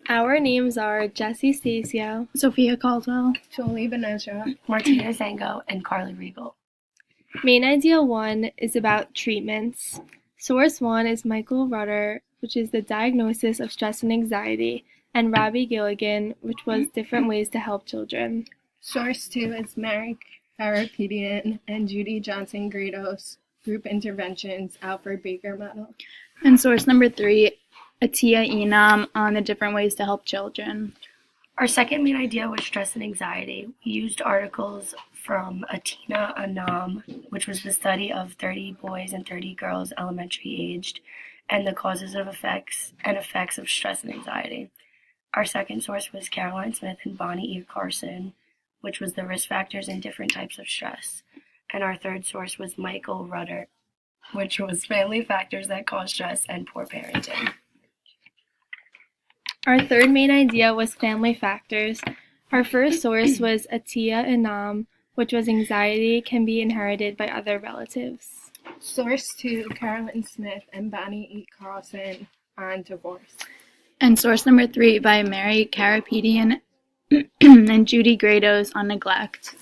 Our names are Jessie Stasio, Sophia Caldwell, Jolie Venetia, Martina Zango, and Carly Regal. Main Idea 1 is about treatments. Source 1 is Michael Rudder, which is the diagnosis of stress and anxiety, and Robbie Gilligan, which was different ways to help children. Source 2 is Mary Karapetian and Judy Johnson Grados, Group Interventions, Alfred Baker Model. and source number 3, Atia Enam on the different ways to help children. Our second main idea was stress and anxiety. We used articles from Atina Anam, which was the study of 30 boys and 30 girls elementary aged, and the causes of effects of stress and anxiety. Our second source was Caroline Smith and Bonnie E. Carson, which was the risk factors in different types of stress. And our third source was Michael Rudder, which was family factors that cause stress and poor parenting. Our third main idea was family factors. Our first source was Atia Enam, which was anxiety can be inherited by other relatives. Source 2, Carolyn Smith and Bonnie E. Carlson on divorce. And source number 3 by Mary Karapetian and Judy Grados on neglect.